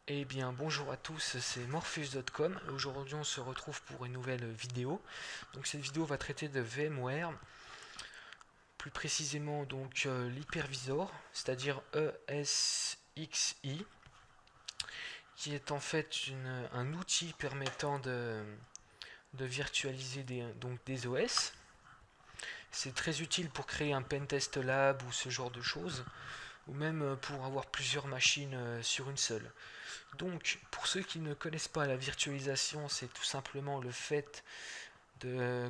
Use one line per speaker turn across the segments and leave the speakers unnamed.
Eh bien bonjour à tous, c'est Morphus.com. Aujourd'hui on se retrouve pour une nouvelle vidéo. Donc cette vidéo va traiter de VMware, plus précisément donc l'hypervisor, c'est-à-dire ESXi, qui est en fait un outil permettant de virtualiser des OS. C'est très utile pour créer un pentest lab ou ce genre de choses, ou même pour avoir plusieurs machines sur une seule. Donc, pour ceux qui ne connaissent pas la virtualisation, c'est tout simplement le fait de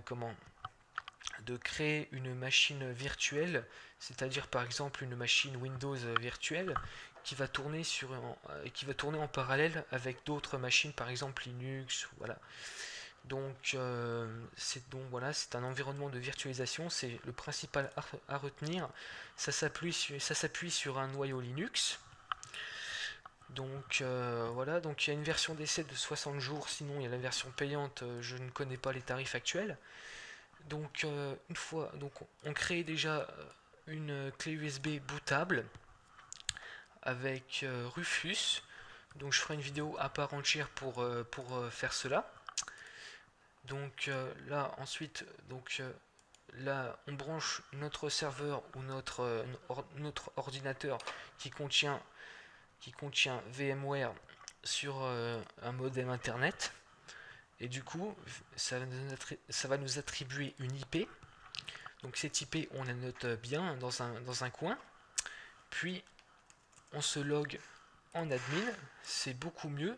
créer une machine virtuelle, c'est-à-dire par exemple une machine Windows virtuelle qui va tourner en parallèle avec d'autres machines, par exemple Linux, voilà. Donc c'est un environnement de virtualisation, c'est le principal à retenir. Ça s'appuie sur un noyau Linux. Voilà, donc il y a une version d'essai de 60 jours, sinon il y a la version payante, je ne connais pas les tarifs actuels. Une fois, donc on crée déjà une clé USB bootable avec Rufus. Donc je ferai une vidéo à part entière pour faire cela. Là ensuite, là on branche notre serveur ou notre ordinateur qui contient qui contient VMware sur un modem internet. Et du coup, ça va nous attribuer une IP. Donc cette IP, on la note bien dans un coin. Puis on se log en admin. C'est beaucoup mieux.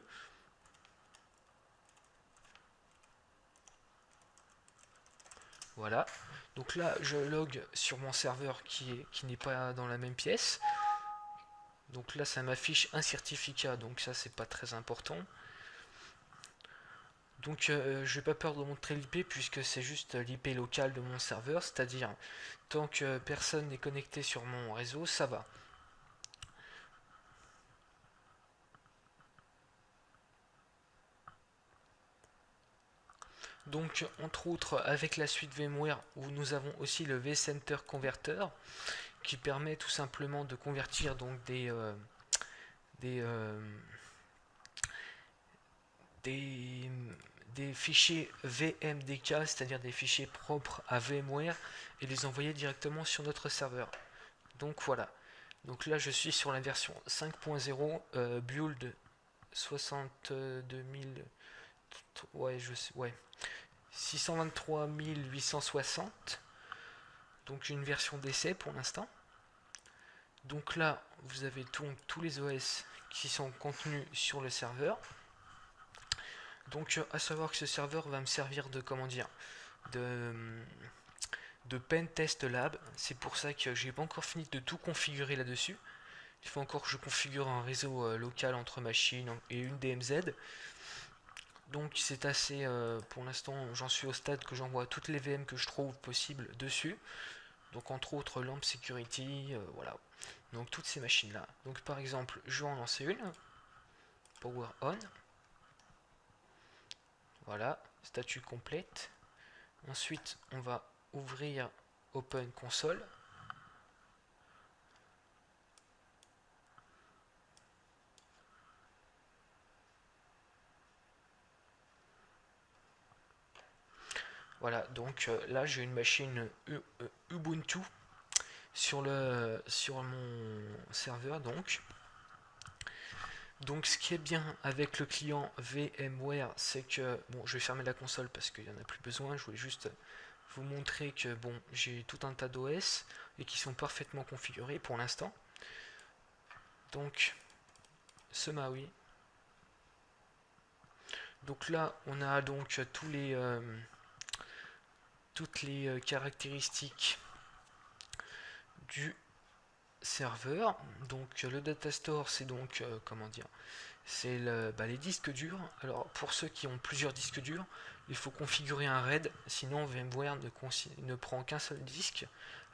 Voilà. Donc là, je log sur mon serveur qui n'est pas dans la même pièce. Donc là, ça m'affiche un certificat. Donc ça, c'est pas très important. Je n'ai pas peur de montrer l'IP puisque c'est juste l'IP locale de mon serveur, c'est-à-dire tant que personne n'est connecté sur mon réseau, ça va. Donc entre autres avec la suite VMware où nous avons aussi le vCenter Converter qui permet tout simplement de convertir des, euh, des, des fichiers VMDK, c'est-à-dire des fichiers propres à VMware et les envoyer directement sur notre serveur. Donc voilà. Donc là je suis sur la version 5.0 build 62 000, ouais, ouais, 623 860. Donc une version d'essai pour l'instant. Donc là, vous avez tous les OS qui sont contenus sur le serveur. Donc à savoir que ce serveur va me servir de comment dire de, de pen test lab. C'est pour ça que j'ai pas encore fini de tout configurer là-dessus. Il faut encore que je configure un réseau local entre machines et une DMZ. Donc c'est assez, pour l'instant j'en suis au stade que j'envoie toutes les VM que je trouve possibles dessus. Donc entre autres Lamp Security, voilà. Donc toutes ces machines là. Donc par exemple je vais en lancer une, Power On, voilà, statut complète. Ensuite on va ouvrir Open Console. Voilà, donc là j'ai une machine Ubuntu sur mon serveur donc ce qui est bien avec le client VMware, c'est que bon, je vais fermer la console parce qu'il n'y en a plus besoin. Je voulais juste vous montrer que bon, j'ai tout un tas d'OS et qui sont parfaitement configurés pour l'instant. Donc ce Maui. Donc là, on a donc toutes les caractéristiques du serveur. Donc le data store, c'est donc comment dire, c'est les disques durs. Alors pour ceux qui ont plusieurs disques durs, il faut configurer un RAID, sinon VMware ne prend qu'un seul disque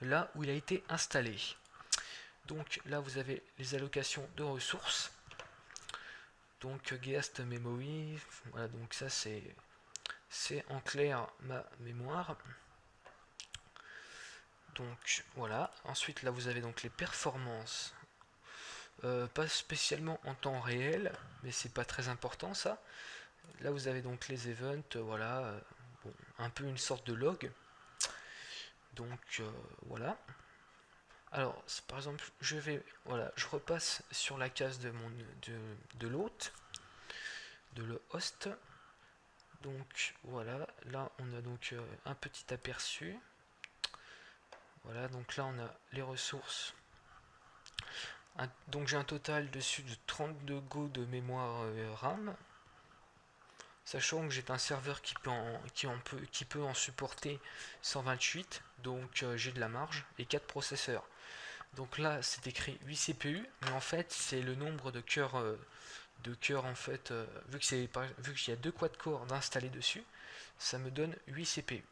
là où il a été installé. Donc là vous avez les allocations de ressources. Donc guest memory, voilà, donc ça c'est en clair ma mémoire. Donc voilà. Ensuite là vous avez donc les performances pas spécialement en temps réel, mais c'est pas très important ça. Là vous avez donc les events, voilà, bon, un peu une sorte de log. Donc voilà. Alors par exemple je repasse sur la case de l'hôte, de le host. Donc voilà, là on a donc un petit aperçu. Voilà, donc là on a les ressources. Donc j'ai un total dessus de 32 Go de mémoire RAM. Sachant que j'ai un serveur qui peut en supporter 128, donc j'ai de la marge, et 4 processeurs. Donc là c'est écrit 8 CPU, mais en fait c'est le nombre de cœurs en fait, vu qu'il y a 2 quad-core d'installer dessus, ça me donne 8 CPU.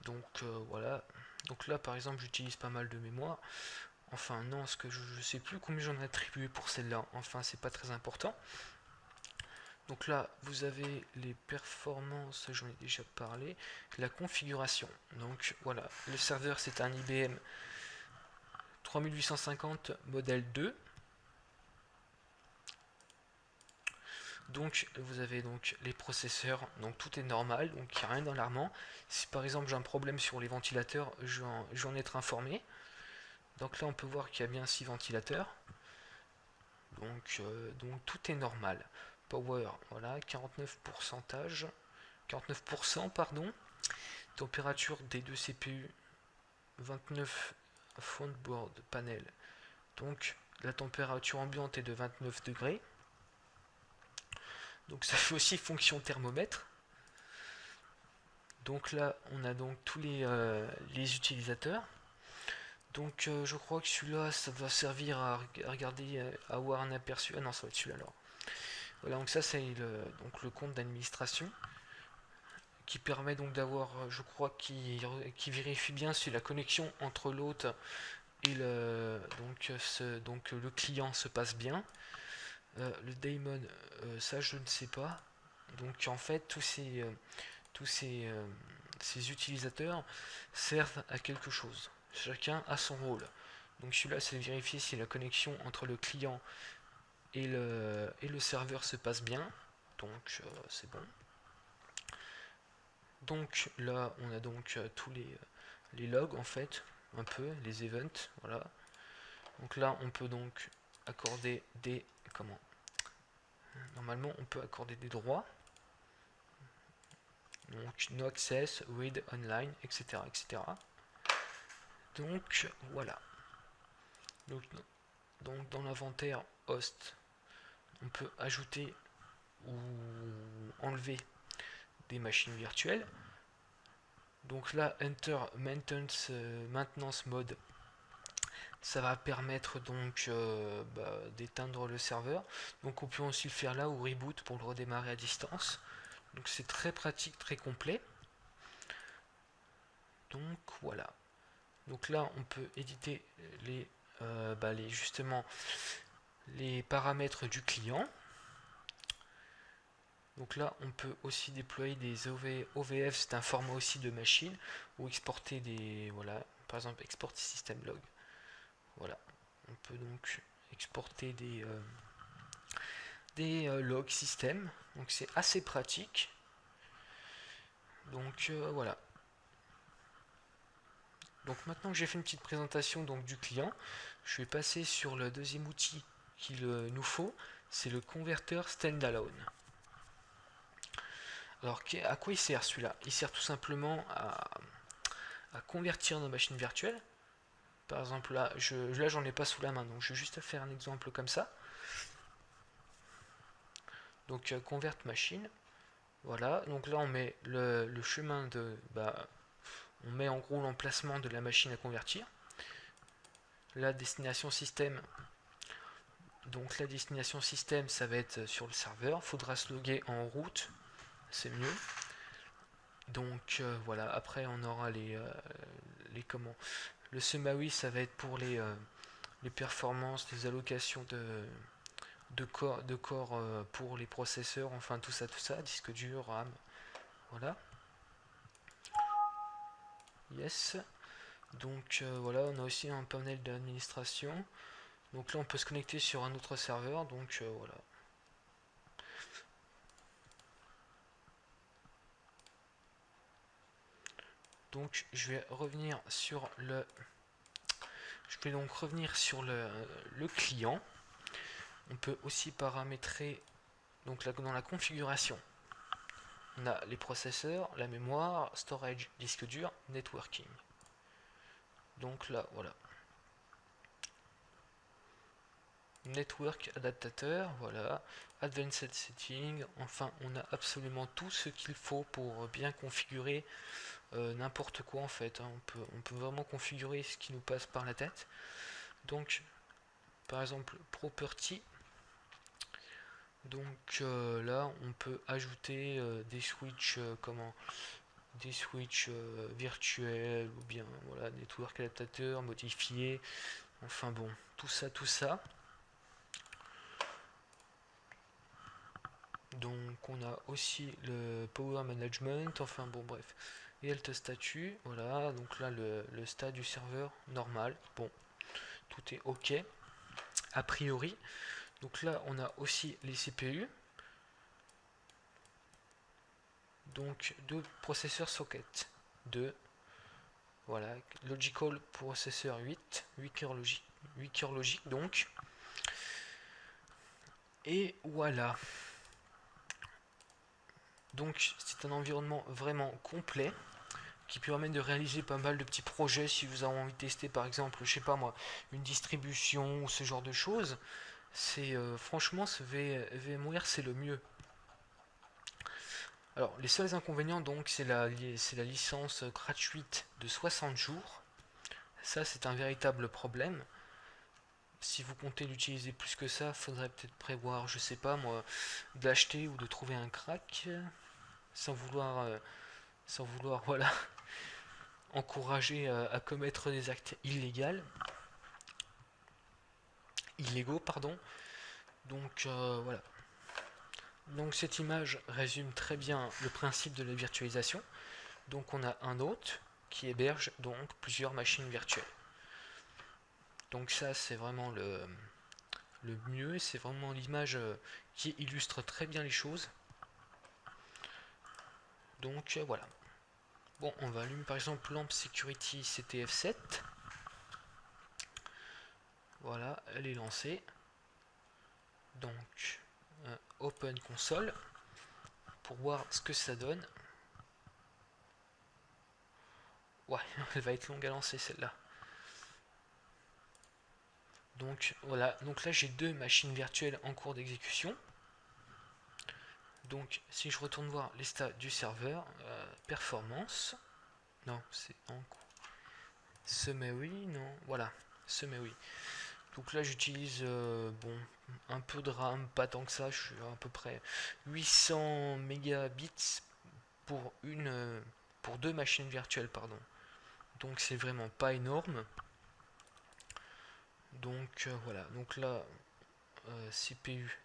Donc voilà. Donc là par exemple j'utilise pas mal de mémoire. Enfin non, ce que je sais plus combien j'en ai attribué pour celle-là. Enfin c'est pas très important. Donc là vous avez les performances, j'en ai déjà parlé. La configuration. Donc voilà, le serveur c'est un IBM 3850 modèle 2. Donc vous avez donc les processeurs, donc tout est normal, donc il n'y a rien d'alarmant. Si par exemple j'ai un problème sur les ventilateurs, je vais en être informé. Donc là on peut voir qu'il y a bien 6 ventilateurs. Donc tout est normal. Power, voilà, 49%, pardon. Température des deux CPU, 29 Front-board panel. Donc la température ambiante est de 29 degrés. Donc ça fait aussi fonction thermomètre. Donc là, on a donc tous les utilisateurs. Donc je crois que celui-là, ça va servir à regarder, à avoir un aperçu. Ah non, ça va être celui-là alors. Voilà, donc ça c'est le compte d'administration qui permet donc d'avoir, je crois, qui vérifie bien si la connexion entre l'hôte et le client se passe bien. Le daemon, ça je ne sais pas. Donc en fait, ces utilisateurs servent à quelque chose. Chacun a son rôle. Donc celui-là, c'est vérifier si la connexion entre le client et le serveur se passe bien. Donc c'est bon. Donc là, on a donc tous les logs en fait, un peu, les events, voilà. Donc là, on peut donc accorder des... Comment? Normalement, on peut accorder des droits. Donc no access, read online, etc. etc. Donc voilà. Donc dans l'inventaire host, on peut ajouter ou enlever des machines virtuelles. Donc là, enter maintenance mode, ça va permettre donc d'éteindre le serveur. Donc on peut aussi le faire là ou reboot pour le redémarrer à distance. Donc c'est très pratique, très complet. Donc voilà. Donc là, on peut éditer justement les paramètres du client. Donc là, on peut aussi déployer des OVF, c'est un format aussi de machine, ou exporter des, voilà, par exemple exporter system log. Voilà, on peut donc exporter des logs système, donc c'est assez pratique. Donc voilà. Donc maintenant que j'ai fait une petite présentation donc, du client, je vais passer sur le deuxième outil qu'il nous faut, c'est le converteur standalone. Alors à quoi il sert celui-là? Il sert tout simplement à convertir nos machines virtuelles. Par exemple là, j'en ai pas sous la main, donc je vais juste faire un exemple comme ça. Donc convert machine. Voilà, donc là on met le chemin de... on met en gros l'emplacement de la machine à convertir. La destination système. Donc la destination système, ça va être sur le serveur. Faudra se loguer en route, c'est mieux. Donc voilà, après on aura les comment. Le SEMAWI, ça va être pour les performances, les allocations de corps pour les processeurs, enfin tout ça, disque dur, RAM, voilà. Yes. Donc voilà, on a aussi un panel d'administration. Donc là on peut se connecter sur un autre serveur, donc voilà. Donc je vais revenir sur le le client. On peut aussi paramétrer, donc là dans la configuration, on a les processeurs, la mémoire, storage, disque dur, networking. Donc là voilà. Network adaptateur, voilà, advanced setting, enfin on a absolument tout ce qu'il faut pour bien configurer n'importe quoi en fait, hein. On peut vraiment configurer ce qui nous passe par la tête. Donc par exemple property, donc là on peut ajouter des switches des switches virtuels ou bien voilà, network adaptateur, modifier, enfin bon, tout ça. Donc on a aussi le power management, enfin bon bref. Et Alt statut, voilà, donc là le stade du serveur normal, bon, tout est ok, a priori. Donc là on a aussi les CPU, donc deux processeurs socket, 2, voilà, logical processeur 8 cœurs logique donc. Et voilà. Donc c'est un environnement vraiment complet qui permet de réaliser pas mal de petits projets si vous avez envie de tester par exemple, je sais pas moi, une distribution ou ce genre de choses. C'est franchement ce VMware c'est le mieux. Alors les seuls inconvénients donc c'est la licence gratuite de 60 jours. Ça c'est un véritable problème. Si vous comptez l'utiliser plus que ça, faudrait peut-être prévoir, je sais pas moi, d'acheter ou de trouver un crack sans vouloir voilà encourager à commettre des actes illégaux pardon. Donc voilà. Donc cette image résume très bien le principe de la virtualisation. Donc on a un hôte qui héberge donc plusieurs machines virtuelles. Donc ça c'est vraiment le mieux, c'est vraiment l'image qui illustre très bien les choses. Donc voilà. Bon, on va allumer par exemple lampe security CTF7. Voilà, elle est lancée. Donc open console pour voir ce que ça donne. Ouais, elle va être longue à lancer celle-là. Donc voilà, donc là j'ai deux machines virtuelles en cours d'exécution. Donc si je retourne voir les stats du serveur, performance, non c'est en cours. Summary, non, voilà, Summary. Donc là j'utilise bon un peu de RAM, pas tant que ça, je suis à peu près 800 mégabits pour pour deux machines virtuelles pardon. Donc c'est vraiment pas énorme. Donc voilà, donc là CPU.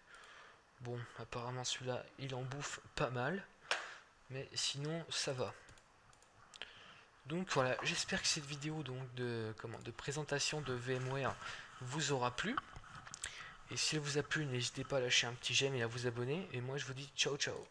Bon, apparemment celui-là, il en bouffe pas mal, mais sinon ça va. Donc voilà, j'espère que cette vidéo donc de présentation de VMware vous aura plu. Et si elle vous a plu, n'hésitez pas à lâcher un petit j'aime et à vous abonner. Et moi je vous dis ciao ciao.